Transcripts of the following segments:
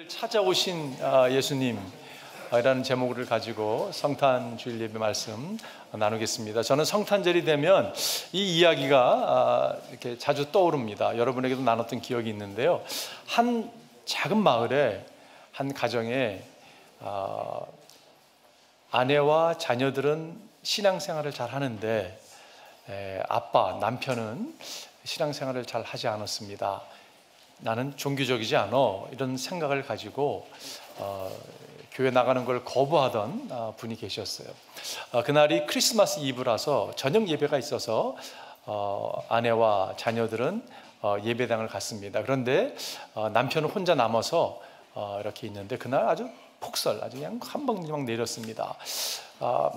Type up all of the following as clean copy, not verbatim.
찾아오신 예수님이라는 제목을 가지고 성탄 주일 예배 말씀 나누겠습니다. 저는 성탄절이 되면 이 이야기가 이렇게 자주 떠오릅니다. 여러분에게도 나눴던 기억이 있는데요. 한 작은 마을에 한 가정에 아내와 자녀들은 신앙생활을 잘 하는데 남편은 신앙생활을 잘 하지 않았습니다. 나는 종교적이지 않아, 이런 생각을 가지고 교회 나가는 걸 거부하던 분이 계셨어요. 그날이 크리스마스 이브라서 저녁 예배가 있어서 아내와 자녀들은 예배당을 갔습니다. 그런데 남편은 혼자 남아서 이렇게 있는데 그날 아주 폭설, 아주 그냥 한 방울이 막 내렸습니다.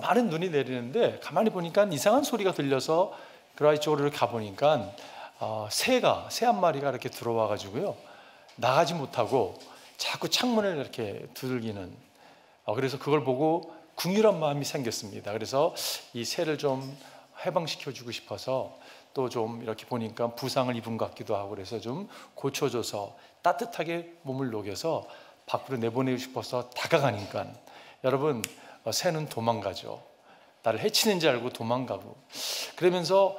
많은 눈이 내리는데 가만히 보니까 이상한 소리가 들려서 그라이 쪽으로 가보니까 새 한 마리가 이렇게 들어와 가지고요, 나가지 못하고 자꾸 창문을 이렇게 두들기는, 그래서 그걸 보고 궁휼한 마음이 생겼습니다. 그래서 이 새를 좀 해방시켜 주고 싶어서, 또 좀 이렇게 보니까 부상을 입은 것 같기도 하고, 그래서 좀 고쳐줘서 따뜻하게 몸을 녹여서 밖으로 내보내고 싶어서 다가가니까, 여러분, 새는 도망가죠. 나를 해치는 줄 알고 도망가고, 그러면서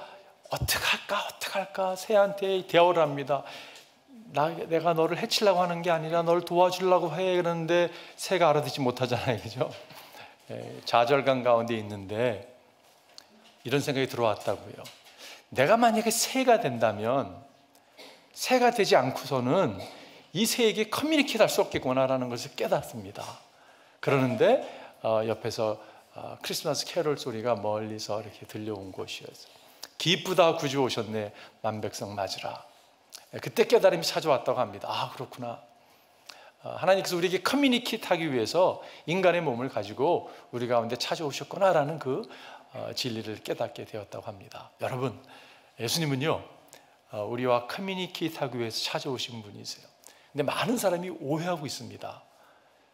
어떡할까 새한테 대화를 합니다. 내가 너를 해치려고 하는 게 아니라 너를 도와주려고 해. 그러는데 새가 알아듣지 못하잖아요, 그죠? 좌절감 가운데 있는데 이런 생각이 들어왔다고요. 내가 만약에 새가 된다면, 새가 되지 않고서는 이 새에게 커뮤니케이트 할 수 없겠구나라는 것을 깨닫습니다. 그러는데 옆에서 크리스마스 캐롤 소리가 멀리서 이렇게 들려온 곳이었어요. 기쁘다 구주 오셨네, 만백성 맞으라. 그때 깨달음이 찾아왔다고 합니다. 그렇구나. 하나님께서 우리에게 커뮤니케이트 하기 위해서 인간의 몸을 가지고 우리 가운데 찾아오셨구나라는 그 진리를 깨닫게 되었다고 합니다. 여러분, 예수님은요, 우리와 커뮤니케이트 하기 위해서 찾아오신 분이세요. 근데 많은 사람이 오해하고 있습니다.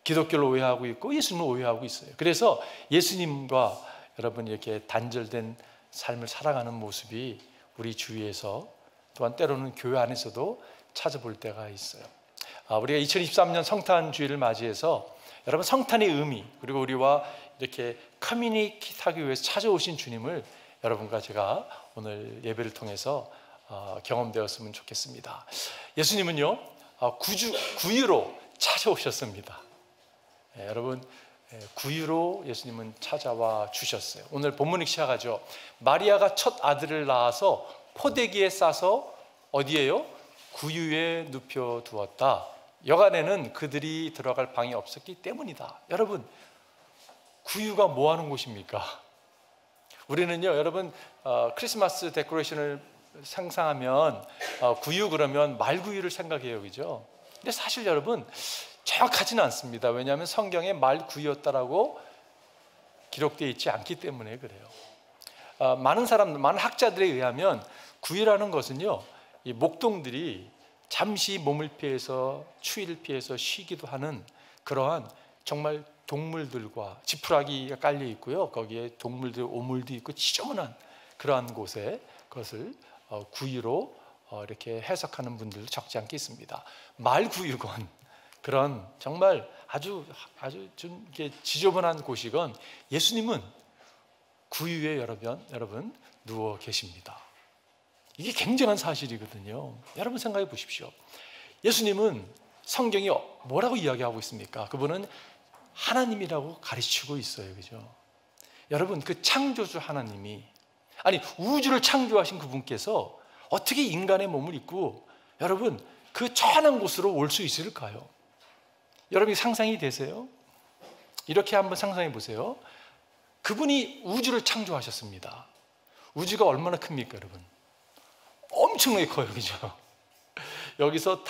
기독교를 오해하고 있고 예수님을 오해하고 있어요. 그래서 예수님과 여러분 이렇게 단절된 삶을 살아가는 모습이 우리 주위에서, 또한 때로는 교회 안에서도 찾아볼 때가 있어요. 우리가 2023년 성탄 주일을 맞이해서 여러분, 성탄의 의미, 그리고 우리와 이렇게 커뮤니케이트 하기 위해서 찾아오신 주님을 여러분과 제가 오늘 예배를 통해서 경험되었으면 좋겠습니다. 예수님은요, 구유로 찾아오셨습니다. 여러분, 구유로 예수님은 찾아와 주셨어요. 오늘 본문이 시작하죠. 마리아가 첫 아들을 낳아서 포대기에 싸서 어디에요? 구유에 눕혀 두었다. 여간에는 그들이 들어갈 방이 없었기 때문이다. 여러분, 구유가 뭐 하는 곳입니까? 우리는요, 여러분, 크리스마스 데코레이션을 상상하면 구유 그러면 말구유를 생각해요, 그죠? 근데 사실 여러분, 정확하지는 않습니다. 왜냐하면 성경에 말구유였다라고 기록되어 있지 않기 때문에 그래요. 많은 학자들에 의하면 구유라는 것은요, 이 목동들이 잠시 몸을 피해서, 추위를 피해서 쉬기도 하는 그러한 정말 동물들과 지푸라기가 깔려 있고요, 거기에 동물들 오물도 있고 지저분한 그러한 곳에 그것을 구유로 이렇게 해석하는 분들도 적지 않게 있습니다. 말구유건 그런 정말 아주 좀 이렇게 지저분한 곳이건, 예수님은 구유에 여러분 누워 계십니다. 이게 굉장한 사실이거든요. 여러분 생각해 보십시오. 예수님은 성경이 뭐라고 이야기하고 있습니까? 그분은 하나님이라고 가르치고 있어요, 그죠? 여러분, 그 창조주 하나님이, 아니 우주를 창조하신 그분께서 어떻게 인간의 몸을 입고 여러분 그 천한 곳으로 올 수 있을까요? 여러분이 상상이 되세요? 이렇게 한번 상상해 보세요. 그분이 우주를 창조하셨습니다. 우주가 얼마나 큽니까, 여러분? 엄청나게 커요, 그죠? 여기서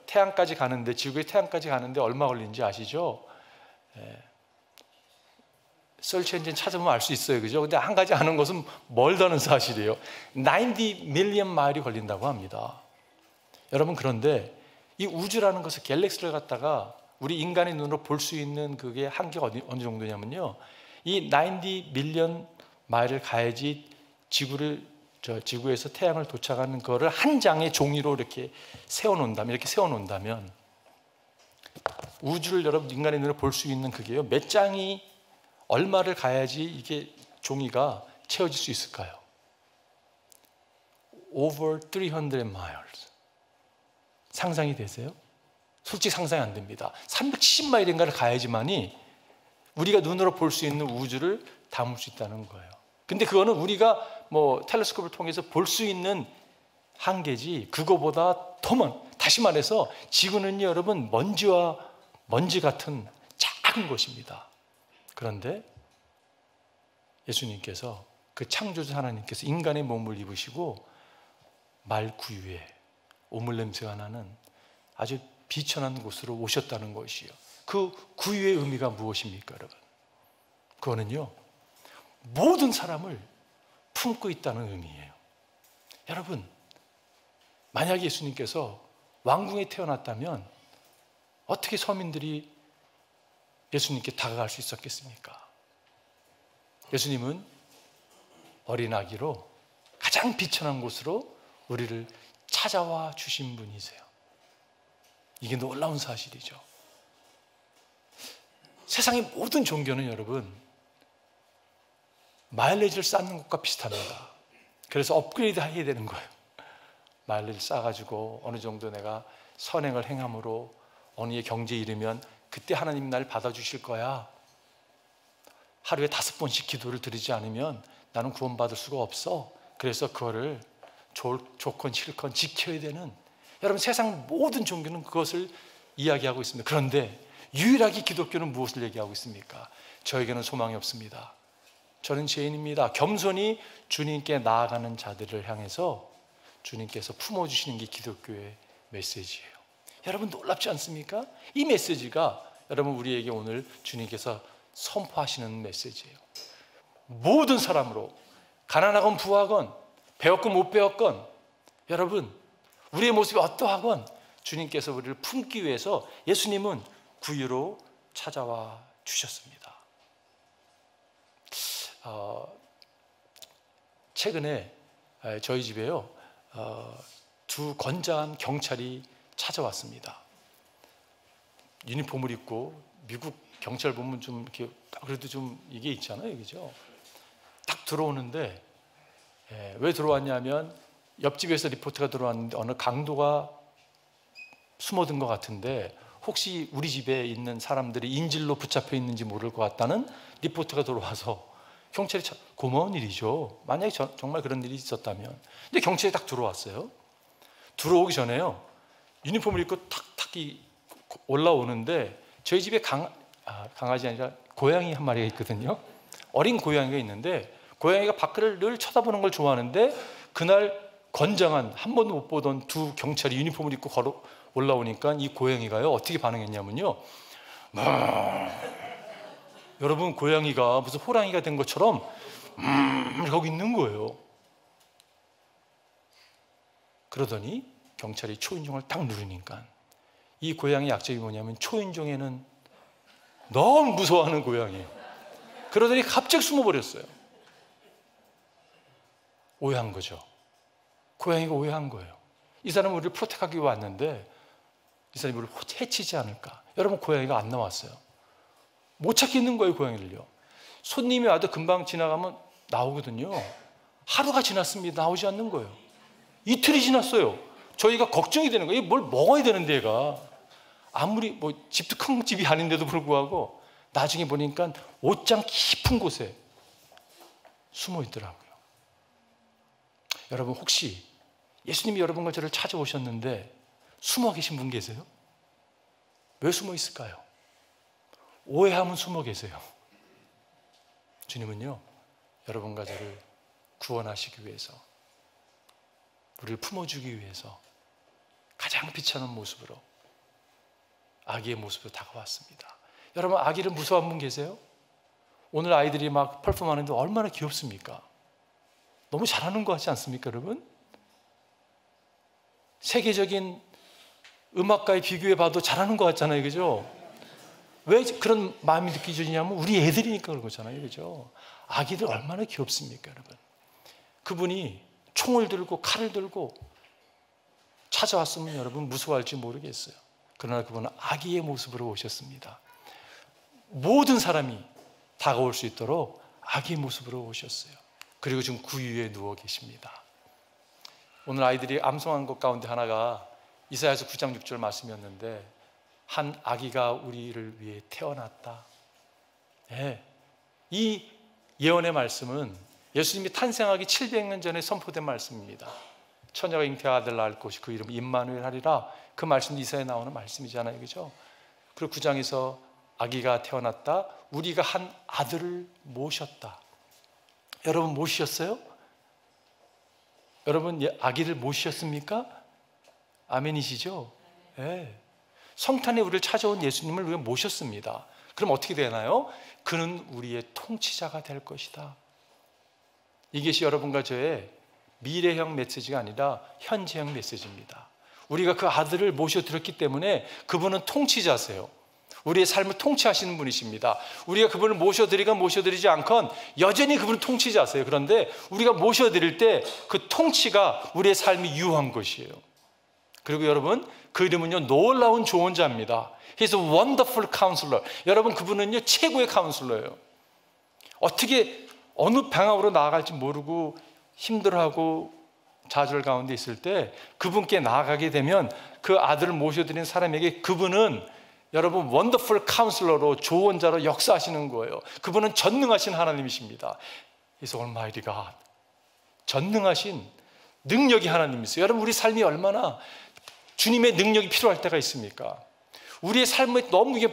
태양까지 가는데, 지구의 태양까지 가는데 얼마 걸리는지 아시죠? 서치 엔진 찾아보면 알 수 있어요, 그죠? 근데 한 가지 아는 것은 멀다는 사실이에요. 90 밀리언 마일이 걸린다고 합니다. 여러분, 그런데 이 우주라는 것을, 갤럭시를 갖다가 우리 인간의 눈으로 볼 수 있는 그게 한계가 어느 정도냐면요, 이 90 밀리언 마일을 가야지 지구에서 태양을 도착하는 거를 한 장의 종이로 이렇게 세워놓는다면 우주를 여러분 인간의 눈으로 볼 수 있는 그게요, 몇 장이 얼마를 가야지 이게 종이가 채워질 수 있을까요? Over 300 miles. 상상이 되세요? 솔직히 상상이 안 됩니다. 370마일인가를 가야지만이 우리가 눈으로 볼 수 있는 우주를 담을 수 있다는 거예요. 근데 그거는 우리가 뭐 텔레스코프를 통해서 볼 수 있는 한계지, 그거보다 더 다시 말해서 지구는요, 여러분, 먼지와 먼지 같은 작은 것입니다. 그런데 예수님께서, 그 창조주 하나님께서 인간의 몸을 입으시고 말 구유에 오물 냄새가 나는 아주 비천한 곳으로 오셨다는 것이요. 그 구유의 의미가 무엇입니까, 여러분? 그거는요, 모든 사람을 품고 있다는 의미예요. 여러분, 만약 예수님께서 왕궁에 태어났다면 어떻게 서민들이 예수님께 다가갈 수 있었겠습니까? 예수님은 어린아기로 가장 비천한 곳으로 우리를 찾아와 주신 분이세요. 이게 놀라운 사실이죠. 세상의 모든 종교는 여러분 마일리지를 쌓는 것과 비슷합니다. 그래서 업그레이드 해야 되는 거예요. 마일리지를 쌓아가지고 어느 정도 내가 선행을 행함으로 어느 의 경제에 이르면 그때 하나님 날 받아주실 거야. 하루에 5번씩 기도를 드리지 않으면 나는 구원받을 수가 없어. 그래서 그거를 좋건 싫건 지켜야 되는, 여러분 세상 모든 종교는 그것을 이야기하고 있습니다. 그런데 유일하게 기독교는 무엇을 얘기하고 있습니까? 저에게는 소망이 없습니다. 저는 죄인입니다. 겸손히 주님께 나아가는 자들을 향해서 주님께서 품어주시는 게 기독교의 메시지예요. 여러분 놀랍지 않습니까? 이 메시지가 여러분 우리에게 오늘 주님께서 선포하시는 메시지예요. 모든 사람으로, 가난하건 부하건 배웠건 못 배웠건, 여러분 우리의 모습이 어떠하건 주님께서 우리를 품기 위해서 예수님은 구유로 찾아와 주셨습니다. 최근에 저희 집에요, 두 건장한 경찰이 찾아왔습니다. 유니폼을 입고, 미국 경찰 보면 좀 이렇게 그래도 좀 이게 있잖아요, 그죠? 딱 들어오는데, 왜 들어왔냐면 옆집에서 리포트가 들어왔는데 어느 강도가 숨어든 것 같은데 혹시 우리 집에 있는 사람들이 인질로 붙잡혀 있는지 모를 것 같다는 리포트가 들어와서 경찰이 참 고마운 일이죠. 만약에 정말 그런 일이 있었다면. 근데 경찰이 딱 들어왔어요. 들어오기 전에요, 유니폼을 입고 탁탁 올라오는데 저희 집에 강아지 아니라 고양이 한 마리가 있거든요. 어린 고양이가 있는데 고양이가 밖을 늘 쳐다보는 걸 좋아하는데 그날 건장한, 한 번도 못 보던 두 경찰이 유니폼을 입고 걸어 올라오니까 이 고양이가요 어떻게 반응했냐면요, 여러분 고양이가 무슨 호랑이가 된 것처럼 하고 있는 거예요. 그러더니 경찰이 초인종을 딱 누르니까, 이 고양이 약점이 뭐냐면 초인종에는 너무 무서워하는 고양이에요. 그러더니 갑자기 숨어버렸어요. 오해한 거죠. 고양이가 오해한 거예요. 이 사람은 우리를 프로텍하기 위해 왔는데 이 사람이 우리를 해치지 않을까. 여러분 고양이가 안 나왔어요. 못 찾겠는 거예요, 고양이를요. 손님이 와도 금방 지나가면 나오거든요. 하루가 지났습니다. 나오지 않는 거예요. 이틀이 지났어요. 저희가 걱정이 되는 거예요. 뭘 먹어야 되는데 얘가 아무리 뭐 집도 큰 집이 아닌데도 불구하고 나중에 보니까 옷장 깊은 곳에 숨어 있더라고요. 여러분 혹시 예수님이 여러분과 저를 찾아오셨는데 숨어 계신 분 계세요? 왜 숨어 있을까요? 오해하면 숨어 계세요. 주님은요 여러분과 저를 구원하시기 위해서, 우리를 품어주기 위해서 가장 비천한 모습으로, 아기의 모습으로 다가왔습니다. 여러분 아기를 무서워하는 분 계세요? 오늘 아이들이 막 펄품하는데 얼마나 귀엽습니까? 너무 잘하는 것 같지 않습니까, 여러분? 세계적인 음악가에 비교해 봐도 잘하는 것 같잖아요, 그죠? 왜 그런 마음이 느껴지냐면 우리 애들이니까 그런 거잖아요, 그죠? 아기들 얼마나 귀엽습니까, 여러분? 그분이 총을 들고 칼을 들고 찾아왔으면 여러분 무서워할지 모르겠어요. 그러나 그분은 아기의 모습으로 오셨습니다. 모든 사람이 다가올 수 있도록 아기의 모습으로 오셨어요. 그리고 지금 구유에 누워 계십니다. 오늘 아이들이 암송한 것 가운데 하나가 이사야서 9장 6절 말씀이었는데, 한 아기가 우리를 위해 태어났다. 네. 이 예언의 말씀은 예수님이 탄생하기 700년 전에 선포된 말씀입니다. 처녀가 잉태한 아들 낳을 것이 그 이름 임마누엘 하리라. 그 말씀이 이사야에 나오는 말씀이잖아요, 그죠? 그리고 9장에서 아기가 태어났다. 우리가 한 아들을 모셨다. 여러분 모시셨어요? 여러분 아기를 모시셨습니까? 아멘이시죠? 네. 성탄에 우리를 찾아온 예수님을 우리가 모셨습니다. 그럼 어떻게 되나요? 그는 우리의 통치자가 될 것이다. 이것이 여러분과 저의 미래형 메시지가 아니라 현재형 메시지입니다. 우리가 그 아들을 모셔드렸기 때문에 그분은 통치자세요. 우리의 삶을 통치하시는 분이십니다. 우리가 그분을 모셔드리건 모셔드리지 않건 여전히 그분은 통치자세요. 그런데 우리가 모셔드릴 때 그 통치가 우리의 삶이 유한 것이에요. 그리고 여러분, 그 이름은요 놀라운 조언자입니다. He's a wonderful counselor. 여러분, 그분은요 최고의 카운슬러예요. 어떻게 어느 방향으로 나아갈지 모르고 힘들어하고 좌절 가운데 있을 때 그분께 나아가게 되면 그 아들을 모셔드린 사람에게 그분은 여러분 원더풀 카운슬러로, 조언자로 역사하시는 거예요. 그분은 전능하신 하나님이십니다. He's Almighty God. 전능하신 능력이 하나님이세요. 여러분, 우리 삶이 얼마나 주님의 능력이 필요할 때가 있습니까? 우리의 삶이 너무 이게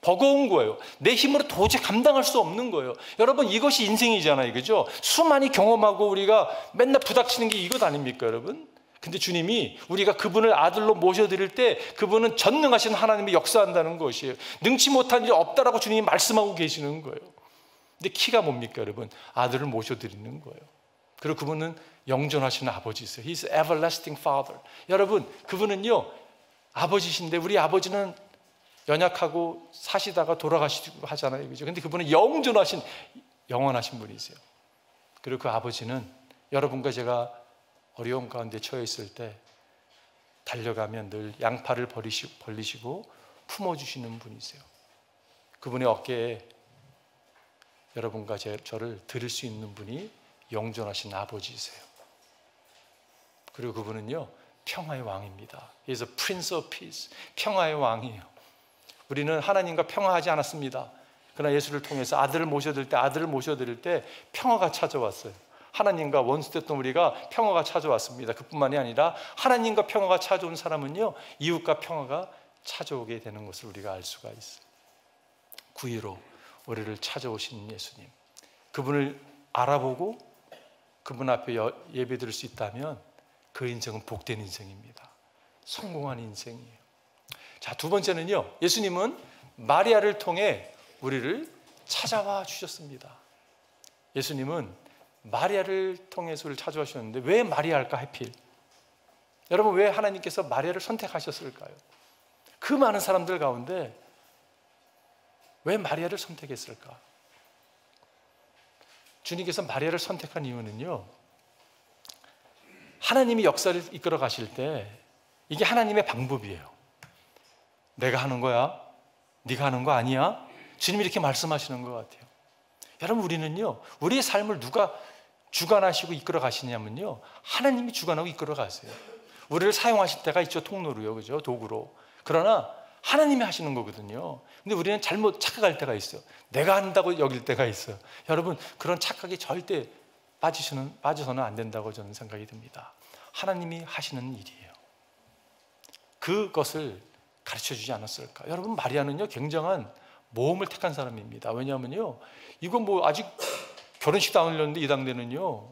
버거운 거예요. 내 힘으로 도저히 감당할 수 없는 거예요. 여러분, 이것이 인생이잖아요, 그죠? 수많이 경험하고 우리가 맨날 부닥치는 게 이것 아닙니까, 여러분? 근데 주님이 우리가 그분을 아들로 모셔드릴 때 그분은 전능하신 하나님이 역사한다는 것이에요. 능치 못한 일이 없다라고 주님이 말씀하고 계시는 거예요. 근데 키가 뭡니까, 여러분? 아들을 모셔드리는 거예요. 그리고 그분은 영존하신 아버지세요. He's everlasting Father. 여러분, 그분은요 아버지신데, 우리 아버지는 연약하고 사시다가 돌아가시고 하잖아요, 그죠? 근데 그분은 영존하신, 영원하신 분이세요. 그리고 그 아버지는 여러분과 제가 어려운 가운데 처해 있을 때 달려가면 늘 양팔을 벌리시고 품어주시는 분이세요. 그분의 어깨에 여러분과 저를 들을 수 있는 분이 영존하신 아버지이세요. 그리고 그분은요 평화의 왕입니다. He is a Prince of Peace. 평화의 왕이에요. 우리는 하나님과 평화하지 않았습니다. 그러나 예수를 통해서 아들을 모셔드릴 때 평화가 찾아왔어요. 하나님과 원수됐던 우리가 평화가 찾아왔습니다. 그뿐만이 아니라 하나님과 평화가 찾아온 사람은요 이웃과 평화가 찾아오게 되는 것을 우리가 알 수가 있어요. 구유로 우리를 찾아오신 예수님, 그분을 알아보고 그분 앞에 예배드릴 수 있다면 그 인생은 복된 인생입니다. 성공한 인생이에요. 자, 두 번째는요, 예수님은 마리아를 통해 우리를 찾아와 주셨습니다. 예수님은 마리아를 통해서 우리를 찾아와 주셨는데 왜 마리아일까, 하필? 여러분, 왜 하나님께서 마리아를 선택하셨을까요? 그 많은 사람들 가운데 왜 마리아를 선택했을까? 주님께서 마리아를 선택한 이유는요, 하나님이 역사를 이끌어 가실 때 이게 하나님의 방법이에요. 내가 하는 거야? 네가 하는 거 아니야? 주님이 이렇게 말씀하시는 것 같아요. 여러분, 우리는요 우리의 삶을 누가 주관하시고 이끌어 가시냐면요 하나님이 주관하고 이끌어 가세요. 우리를 사용하실 때가 있죠, 통로로요, 그죠? 도구로. 그러나 하나님이 하시는 거거든요. 근데 우리는 잘못 착각할 때가 있어요. 내가 한다고 여길 때가 있어요. 여러분, 그런 착각이 절대 빠져서는 안 된다고 저는 생각이 듭니다. 하나님이 하시는 일이에요. 그것을 가르쳐 주지 않았을까? 여러분, 마리아는요 굉장한 모험을 택한 사람입니다. 왜냐하면요 이건 뭐 아직 결혼식도 안 올렸는데 이 당대는요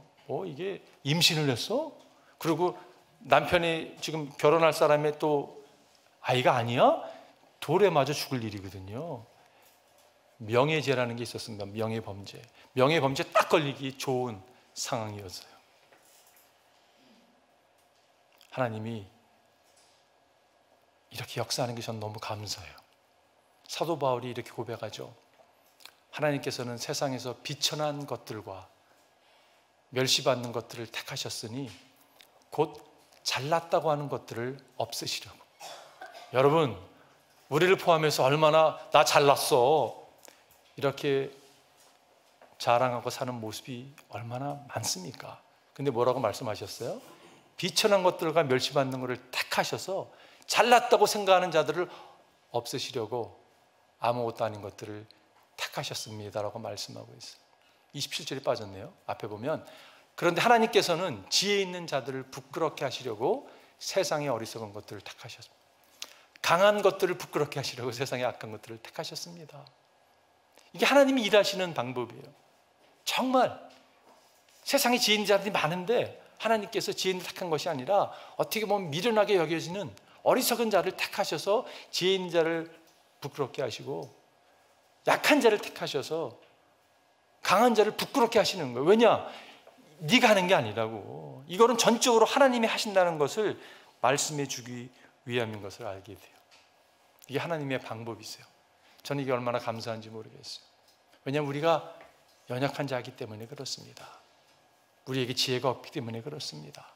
이게 임신을 했어? 그리고 남편이 지금 결혼할 사람의 또 아이가 아니야? 돌에 맞아 죽을 일이거든요. 명예죄라는 게 있었습니다. 명예범죄 딱 걸리기 좋은 상황이었어요. 하나님이 이렇게 역사하는 게 전 너무 감사해요. 사도 바울이 이렇게 고백하죠. 하나님께서는 세상에서 비천한 것들과 멸시받는 것들을 택하셨으니 곧 잘났다고 하는 것들을 없애시려고. 여러분, 우리를 포함해서 얼마나 나 잘났어 이렇게 자랑하고 사는 모습이 얼마나 많습니까? 근데 뭐라고 말씀하셨어요? 비천한 것들과 멸시받는 것을 택하셔서 잘났다고 생각하는 자들을 없애시려고 아무것도 아닌 것들을 택하셨습니다라고 말씀하고 있어요. 27절이 빠졌네요. 앞에 보면 그런데 하나님께서는 지혜 있는 자들을 부끄럽게 하시려고 세상의 어리석은 것들을 택하셨습니다. 강한 것들을 부끄럽게 하시려고 세상의 악한 것들을 택하셨습니다. 이게 하나님이 일하시는 방법이에요. 정말 세상에 지혜 있는 자들이 많은데 하나님께서 지혜 있는 택한 것이 아니라 어떻게 보면 미련하게 여겨지는 어리석은 자를 택하셔서 지혜 있는 자를 부끄럽게 하시고 약한 자를 택하셔서 강한 자를 부끄럽게 하시는 거예요. 왜냐? 네가 하는 게 아니라고. 이거는 전적으로 하나님이 하신다는 것을 말씀해 주기 위함인 것을 알게 돼요. 이게 하나님의 방법이세요. 저는 이게 얼마나 감사한지 모르겠어요. 왜냐하면 우리가 연약한 자이기 때문에 그렇습니다. 우리에게 지혜가 없기 때문에 그렇습니다.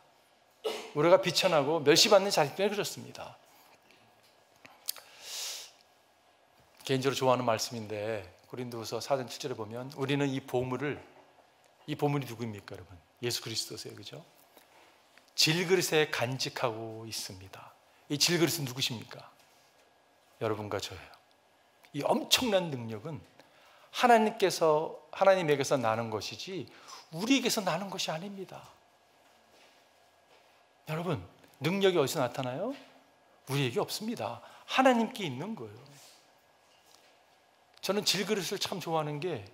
우리가 비천하고 멸시받는 자이기 때문에 그렇습니다. 개인적으로 좋아하는 말씀인데 고린도후서 4장 7절에 보면 우리는 이 보물이 누구입니까 여러분? 예수 그리스도세요. 그죠? 질그릇에 간직하고 있습니다. 이 질그릇은 누구십니까? 여러분과 저예요. 이 엄청난 능력은 하나님에게서 나는 것이지 우리에게서 나는 것이 아닙니다. 여러분, 능력이 어디서 나타나요? 우리에게 없습니다. 하나님께 있는 거예요. 저는 질그릇을 참 좋아하는 게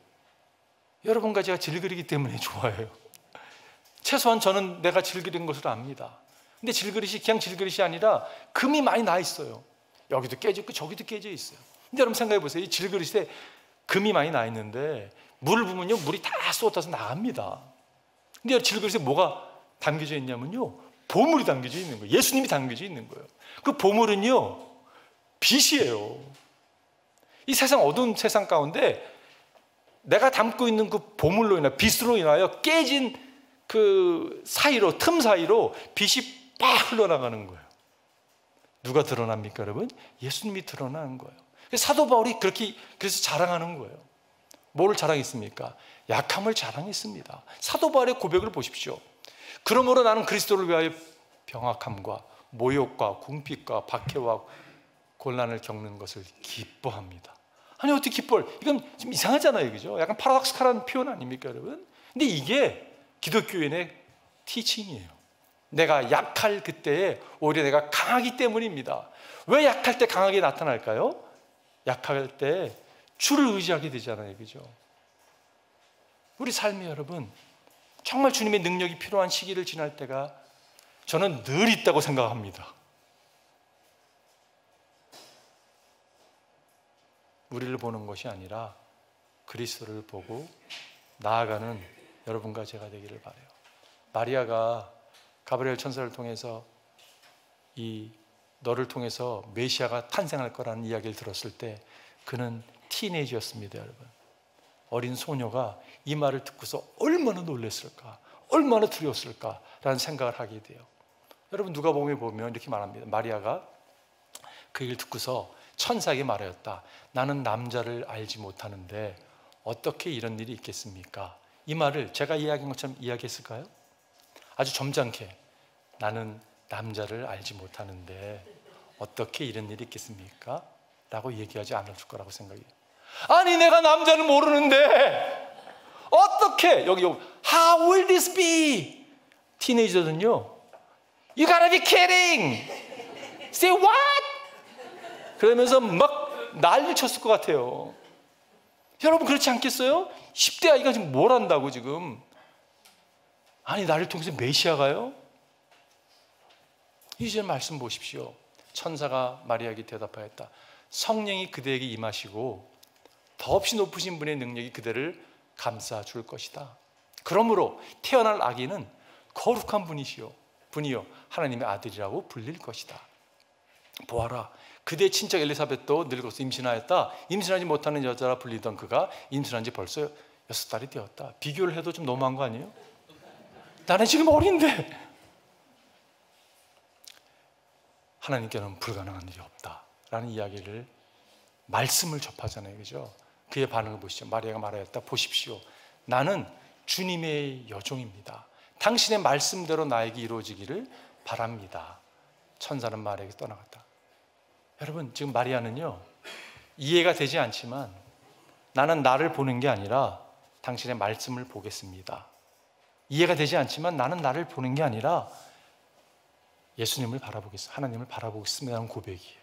여러분과 제가 질그릇이기 때문에 좋아해요. 최소한 저는 내가 질그릇인 것을 압니다. 근데 질그릇이 그냥 질그릇이 아니라 금이 많이 나 있어요. 여기도 깨져 있고 저기도 깨져 있어요. 근데 여러분 생각해 보세요. 이 질그릇에 금이 많이 나 있는데 물을 부으면요 물이 다 쏟아서 나갑니다. 근데 질그릇에 뭐가 담겨져 있냐면요 보물이 담겨져 있는 거예요. 예수님이 담겨져 있는 거예요. 그 보물은요 빛이에요. 이 세상 어두운 세상 가운데 내가 담고 있는 그 보물로 인하여 빛으로 인하여 깨진 그 사이로 틈 사이로 빛이 빡 흘러나가는 거예요. 누가 드러납니까 여러분? 예수님이 드러나는 거예요. 사도 바울이 그래서 자랑하는 거예요. 뭐를 자랑했습니까? 약함을 자랑했습니다. 사도 바울의 고백을 보십시오. 그러므로 나는 그리스도를 위하여 병학함과 모욕과 궁핍과 박해와 곤란을 겪는 것을 기뻐합니다. 아니 어떻게 기뻐요? 이건 좀 이상하잖아요. 그죠? 약간 파라독스칼한 표현 아닙니까 여러분? 근데 이게 기독교인의 티칭이에요. 내가 약할 그때에 오히려 내가 강하기 때문입니다. 왜 약할 때 강하게 나타날까요? 약할 때 주를 의지하게 되잖아요. 그죠? 우리 삶이 여러분 정말 주님의 능력이 필요한 시기를 지날 때가 저는 늘 있다고 생각합니다. 우리를 보는 것이 아니라 그리스도를 보고 나아가는 여러분과 제가 되기를 바라요. 마리아가 가브리엘 천사를 통해서 너를 통해서 메시아가 탄생할 거라는 이야기를 들었을 때 그는 티네이저였습니다. 여러분, 어린 소녀가 이 말을 듣고서 얼마나 놀랐을까, 얼마나 두려웠을까라는 생각을 하게 돼요. 여러분 누가복음에 보면 이렇게 말합니다. 마리아가 그 얘기를 듣고서 천사에게 말하였다. 나는 남자를 알지 못하는데 어떻게 이런 일이 있겠습니까? 이 말을 제가 이야기한 것처럼 이야기했을까요? 아주 점잖게 나는 남자를 알지 못하는데 어떻게 이런 일이 있겠습니까? 라고 얘기하지 않았을 거라고 생각해요. 아니 내가 남자를 모르는데 어떻게 여기 How will this be? 티네이저는요 You gotta be kidding! Say what? 그러면서 막 난리 쳤을 것 같아요. 여러분 그렇지 않겠어요? 10대 아이가 지금 뭘 한다고 지금 아니 나를 통해서 메시아가요? 이제 말씀 보십시오. 천사가 마리아에게 대답하였다. 성령이 그대에게 임하시고 더없이 높으신 분의 능력이 그대를 감싸줄 것이다. 그러므로 태어날 아기는 거룩한 분이요 하나님의 아들이라고 불릴 것이다. 보아라 그대 친척 엘리사벳도 늙어서 임신하였다. 임신하지 못하는 여자라 불리던 그가 임신한 지 벌써 6달이 되었다. 비교를 해도 좀 너무한 거 아니에요? 나는 지금 어린데 하나님께는 불가능한 일이 없다 라는 이야기를, 말씀을 접하잖아요. 그죠? 그의 반응을 보시죠. 마리아가 말하였다. 보십시오. 나는 주님의 여종입니다. 당신의 말씀대로 나에게 이루어지기를 바랍니다. 천사는 마리아에게 떠나갔다. 여러분, 지금 마리아는요, 이해가 되지 않지만 나는 나를 보는 게 아니라 당신의 말씀을 보겠습니다. 이해가 되지 않지만 나는 나를 보는 게 아니라 예수님을 바라보겠습니다. 하나님을 바라보겠습니다는 고백이에요.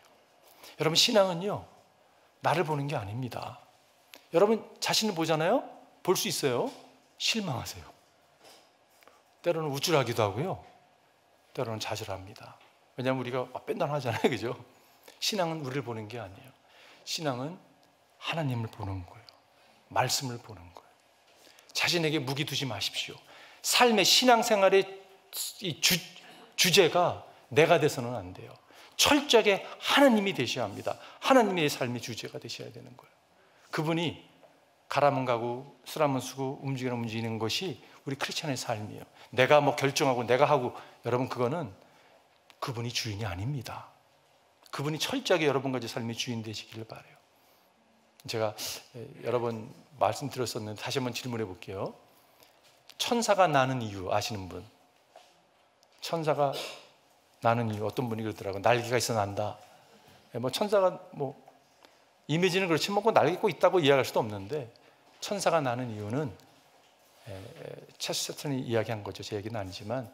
여러분, 신앙은요, 나를 보는 게 아닙니다. 여러분 자신을 보잖아요? 볼 수 있어요. 실망하세요. 때로는 우쭐하기도 하고요, 때로는 좌절합니다. 왜냐하면 우리가 뺀단하잖아요. 그죠? 신앙은 우리를 보는 게 아니에요. 신앙은 하나님을 보는 거예요. 말씀을 보는 거예요. 자신에게 무기 두지 마십시오. 삶의 신앙생활의 이 주제가 내가 돼서는 안 돼요. 철저하게 하나님이 되셔야 합니다. 하나님의 삶의 주제가 되셔야 되는 거예요. 그분이 가라면 가고 쓰라면 쓰고 움직이는 것이 우리 크리스찬의 삶이에요. 내가 뭐 결정하고 내가 하고, 여러분 그거는 그분이 주인이 아닙니다. 그분이 철저하게 여러분과 제 삶의 주인 되시기를 바라요. 제가 여러 번 말씀드렸었는데 다시 한번 질문해 볼게요. 천사가 나는 이유 아시는 분? 천사가 나는 이유, 어떤 분이 그러더라고요. 날개가 있어 난다. 뭐 천사가 뭐 이미지는 그렇지만 뭐 날개 있고 있다고 이해할 수도 없는데, 천사가 나는 이유는 체스턴이 이야기한 거죠. 제 얘기는 아니지만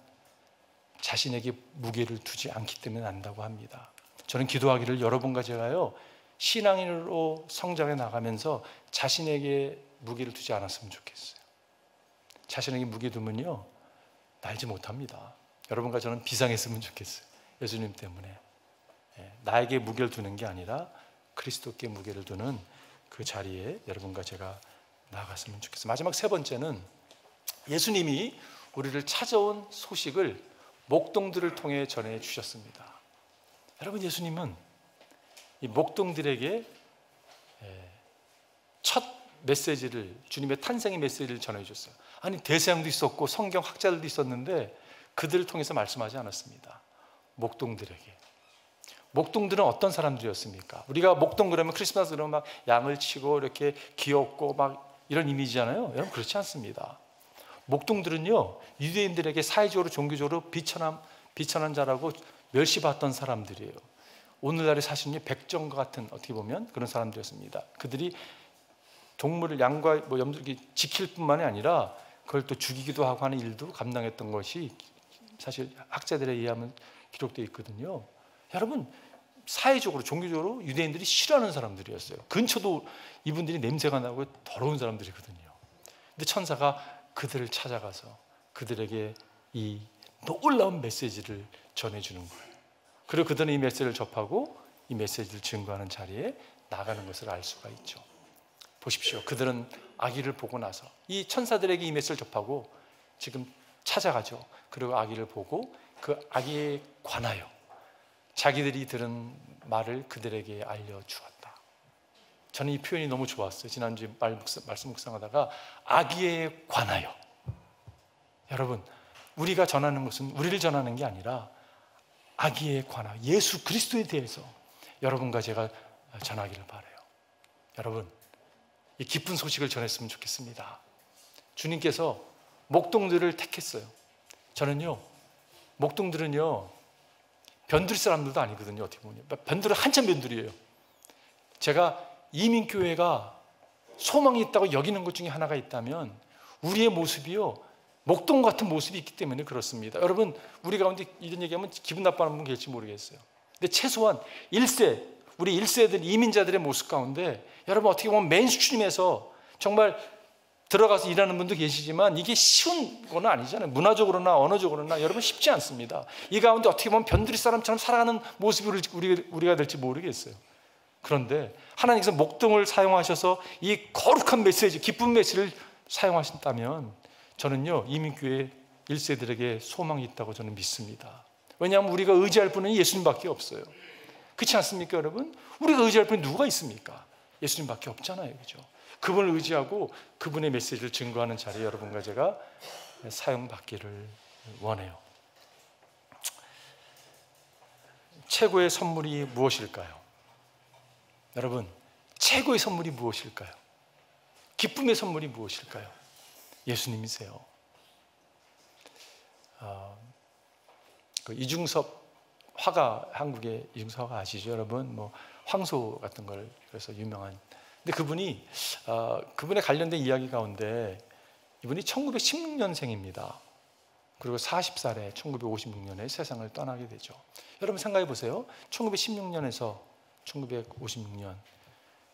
자신에게 무게를 두지 않기 때문에 난다고 합니다. 저는 기도하기를 여러분과 제가요, 신앙인으로 성장해 나가면서 자신에게 무게를 두지 않았으면 좋겠어요. 자신에게 무게 두면요, 날지 못합니다. 여러분과 저는 비상했으면 좋겠어요. 예수님 때문에. 나에게 무게를 두는 게 아니라 그리스도께 무게를 두는 그 자리에 여러분과 제가 나아갔으면 좋겠어요. 마지막 세 번째는 예수님이 우리를 찾아온 소식을 목동들을 통해 전해 주셨습니다. 여러분, 예수님은 이 목동들에게 첫 메시지를, 주님의 탄생의 메시지를 전해 주셨어요. 아니, 대서양도 있었고 성경 학자들도 있었는데 그들을 통해서 말씀하지 않았습니다. 목동들에게. 목동들은 어떤 사람들이었습니까? 우리가 목동 그러면 크리스마스 그러면 막 양을 치고 이렇게 귀엽고 막 이런 이미지잖아요. 여러분, 그렇지 않습니다. 목동들은요, 유대인들에게 사회적으로 종교적으로 비천한 자라고 멸시받던 사람들이에요. 오늘날의 사실은요, 백정과 같은, 어떻게 보면 그런 사람들이었습니다. 그들이 동물을, 양과 뭐 염소를 지킬 뿐만이 아니라 그걸 또 죽이기도 하고 하는 일도 감당했던 것이 사실 학자들에 의하면 기록되어 있거든요. 여러분, 사회적으로 종교적으로 유대인들이 싫어하는 사람들이었어요. 근처도 이분들이 냄새가 나고 더러운 사람들이거든요. 근데 천사가 그들을 찾아가서 그들에게 이 놀라운 메시지를 전해주는 거예요. 그리고 그들은 이 메시지를 접하고 이 메시지를 증거하는 자리에 나가는 것을 알 수가 있죠. 보십시오. 그들은 아기를 보고 나서 이 천사들에게 이 메시지를 접하고 지금 찾아가죠. 그리고 아기를 보고 그 아기에 관하여 자기들이 들은 말을 그들에게 알려주었다. 저는 이 표현이 너무 좋았어요. 지난주에 말씀 묵상하다가 아기에 관하여. 여러분, 우리가 전하는 것은 우리를 전하는 게 아니라 아기에 관하여 예수 그리스도에 대해서 여러분과 제가 전하기를 바라요. 여러분, 이 기쁜 소식을 전했으면 좋겠습니다. 주님께서 목동들을 택했어요. 저는요, 목동들은요, 변두리 사람들도 아니거든요. 어떻게 보면 변두리 한참 변두리예요. 제가 이민교회가 소망이 있다고 여기는 것 중에 하나가 있다면 우리의 모습이요, 목동 같은 모습이 있기 때문에 그렇습니다. 여러분, 우리 가운데 이런 얘기하면 기분 나빠하는 분 계실지 모르겠어요. 근데 최소한 1세, 우리 1세들 이민자들의 모습 가운데 여러분, 어떻게 보면 메인스트림에서 정말 들어가서 일하는 분도 계시지만 이게 쉬운 건 아니잖아요. 문화적으로나 언어적으로나 여러분 쉽지 않습니다. 이 가운데 어떻게 보면 변두리 사람처럼 살아가는 모습이 우리가 될지 모르겠어요. 그런데 하나님께서 목동을 사용하셔서 이 거룩한 메시지, 기쁜 메시지를 사용하신다면 저는요, 이민교회 1세들에게 소망이 있다고 저는 믿습니다. 왜냐하면 우리가 의지할 분은 예수님밖에 없어요. 그렇지 않습니까, 여러분? 우리가 의지할 분이 누가 있습니까? 예수님밖에 없잖아요. 그죠? 그분을 의지하고 그분의 메시지를 증거하는 자리에 여러분과 제가 사용받기를 원해요. 최고의 선물이 무엇일까요? 여러분, 최고의 선물이 무엇일까요? 기쁨의 선물이 무엇일까요? 예수님이세요. 그 이중섭 화가, 한국의 이중섭 화가 아시죠, 여러분? 뭐 황소 같은 걸 그래서 유명한. 근데 그분이 그분에 관련된 이야기 가운데 이분이 1916년생입니다. 그리고 40살에 1956년에 세상을 떠나게 되죠. 여러분 생각해 보세요. 1916년에서 1956년,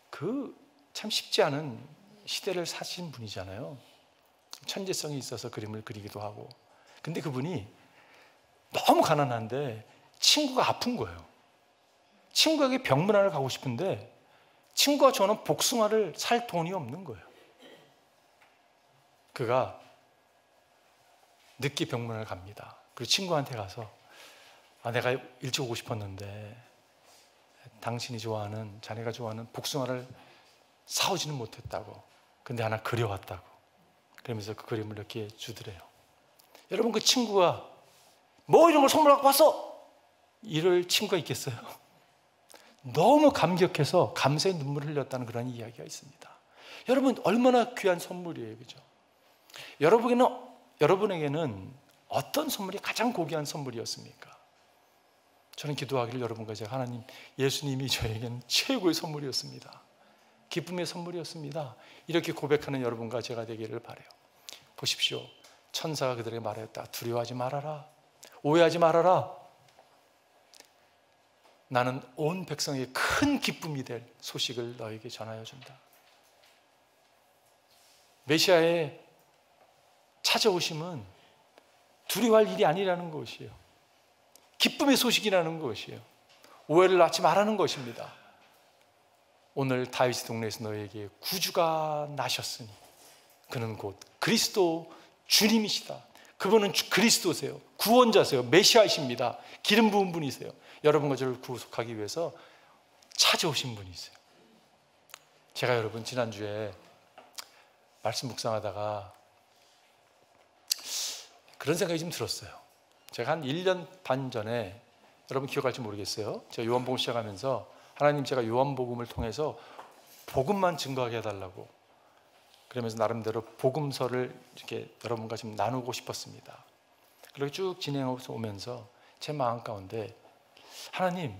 그 참 쉽지 않은 시대를 사신 분이잖아요. 천재성이 있어서 그림을 그리기도 하고. 근데 그분이 너무 가난한데 친구가 아픈 거예요. 친구에게 병문안을 가고 싶은데 친구가 저는 복숭아를 살 돈이 없는 거예요. 그가 늦게 병문안을 갑니다. 그리고 친구한테 가서 내가 일찍 오고 싶었는데 당신이 좋아하는, 자네가 좋아하는 복숭아를 사오지는 못했다고. 근데 하나 그려왔다고. 그러면서 그 그림을 이렇게 주더래요. 여러분, 그 친구가 뭐 이런 걸 선물 갖고 왔어? 이럴 친구가 있겠어요? 너무 감격해서 감사의 눈물을 흘렸다는 그런 이야기가 있습니다. 여러분, 얼마나 귀한 선물이에요, 그죠? 여러분에게는 어떤 선물이 가장 고귀한 선물이었습니까? 저는 기도하기를 여러분과 제가, 하나님, 예수님이 저에게는 최고의 선물이었습니다. 기쁨의 선물이었습니다. 이렇게 고백하는 여러분과 제가 되기를 바라요. 보십시오. 천사가 그들에게 말하였다. 두려워하지 말아라. 오해하지 말아라. 나는 온 백성에게 큰 기쁨이 될 소식을 너에게 전하여 준다. 메시아의 찾아오심은 두려워할 일이 아니라는 것이에요. 기쁨의 소식이라는 것이에요. 오해를 낳지 말라는 것입니다. 오늘 다윗의 동네에서 너에게 구주가 나셨으니 그는 곧 그리스도 주님이시다. 그분은 그리스도세요. 구원자세요. 메시아이십니다. 기름 부은 분이세요. 여러분과 저를 구속하기 위해서 찾아오신 분이세요. 제가 여러분 지난주에 말씀 묵상하다가 그런 생각이 좀 들었어요. 제가 한 1년 반 전에, 여러분 기억할지 모르겠어요, 제가 요한복음 시작하면서 하나님, 제가 요한복음을 통해서 복음만 증거하게 해달라고, 그러면서 나름대로 복음서를 이렇게 여러분과 좀 나누고 싶었습니다. 그렇게 쭉 진행해서 오면서 제 마음 가운데 하나님,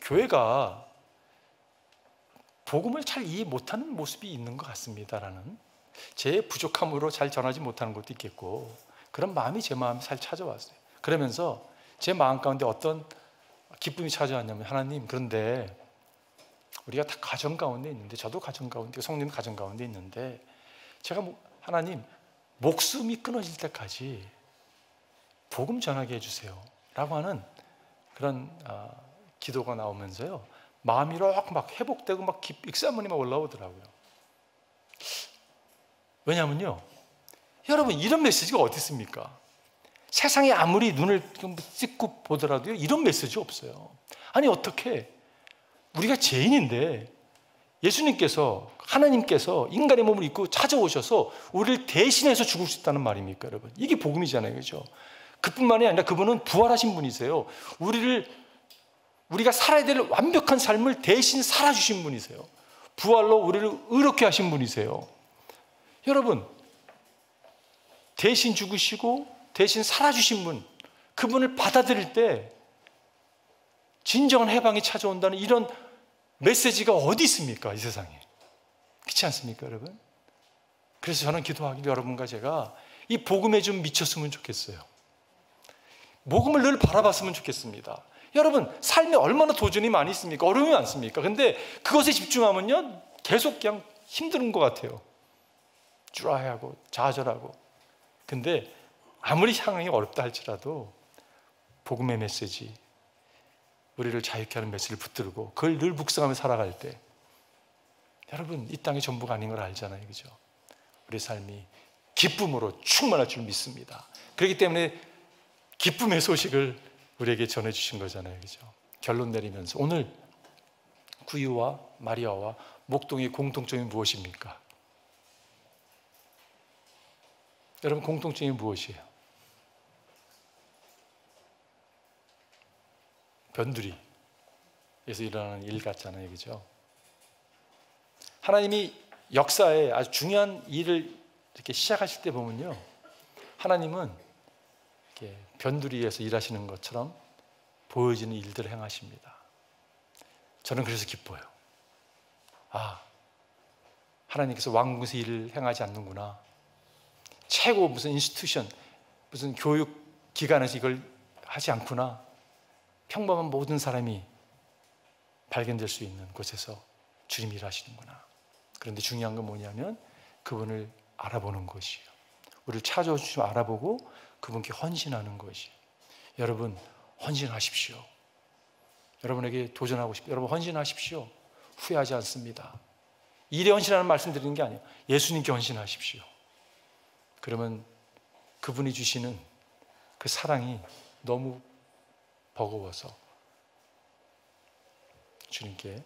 교회가 복음을 잘 이해 못하는 모습이 있는 것 같습니다라는, 제 부족함으로 잘 전하지 못하는 것도 있겠고, 그런 마음이 제 마음에 잘 찾아왔어요. 그러면서 제 마음 가운데 어떤 기쁨이 찾아왔냐면, 하나님, 그런데 우리가 다 가정 가운데 있는데, 저도 가정 가운데, 성님 가정 가운데 있는데, 제가 하나님, 목숨이 끊어질 때까지 복음 전하게 해주세요 라고 하는 그런 기도가 나오면서요, 마음이 이렇게 막 회복되고 막 익사문이 막 올라오더라고요. 왜냐하면요, 여러분, 이런 메시지가 어디 있습니까? 세상에 아무리 눈을 찍고 보더라도 이런 메시지 없어요. 아니, 어떻게 우리가 죄인인데 예수님께서, 하나님께서 인간의 몸을 입고 찾아오셔서 우리를 대신해서 죽을 수 있다는 말입니까, 여러분? 이게 복음이잖아요, 그죠? 그뿐만이 아니라 그분은 부활하신 분이세요. 우리가 살아야 될 완벽한 삶을 대신 살아주신 분이세요. 부활로 우리를 의롭게 하신 분이세요. 여러분, 대신 죽으시고 대신 살아주신 분, 그분을 받아들일 때 진정한 해방이 찾아온다는 이런 메시지가 어디 있습니까, 이 세상에? 그렇지 않습니까, 여러분? 그래서 저는 기도하기를 여러분과 제가 이 복음에 좀 미쳤으면 좋겠어요. 복음을 늘 바라봤으면 좋겠습니다. 여러분, 삶에 얼마나 도전이 많이 있습니까? 어려움이 많습니까? 근데 그것에 집중하면요, 계속 그냥 힘든 것 같아요. 쭈라하고 좌절하고. 근데 아무리 상황이 어렵다 할지라도 복음의 메시지, 우리를 자유케 하는 메시지를 붙들고 그걸 늘 묵상하며 살아갈 때, 여러분, 이 땅이 전부가 아닌 걸 알잖아요, 그죠? 우리 삶이 기쁨으로 충만할 줄 믿습니다. 그렇기 때문에 기쁨의 소식을 우리에게 전해주신 거잖아요, 그죠? 결론 내리면서 오늘 구유와 마리아와 목동의 공통점이 무엇입니까? 여러분, 공통점이 무엇이에요? 변두리. 에서 일어나는 일 같잖아요, 그죠? 하나님이 역사에 아주 중요한 일을 이렇게 시작하실 때 보면요, 하나님은 이렇게 변두리에서 일하시는 것처럼 보여지는 일들을 행하십니다. 저는 그래서 기뻐요. 아, 하나님께서 왕궁에서 일을 행하지 않는구나. 최고 무슨 인스티튜션, 무슨 교육 기관에서 이걸 하지 않구나. 평범한 모든 사람이 발견될 수 있는 곳에서 주님이 일하시는구나. 그런데 중요한 건 뭐냐면 그분을 알아보는 것이에요. 우리를 찾아와 주시면 알아보고 그분께 헌신하는 것이에요. 여러분, 헌신하십시오. 여러분에게 도전하고 싶어요. 여러분, 헌신하십시오. 후회하지 않습니다. 일에 헌신하는 말씀 드리는 게 아니에요. 예수님께 헌신하십시오. 그러면 그분이 주시는 그 사랑이 너무 버거워서 주님께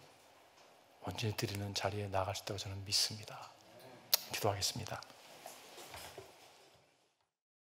온전히 드리는 자리에 나아갈 수 있다고 저는 믿습니다. 기도하겠습니다.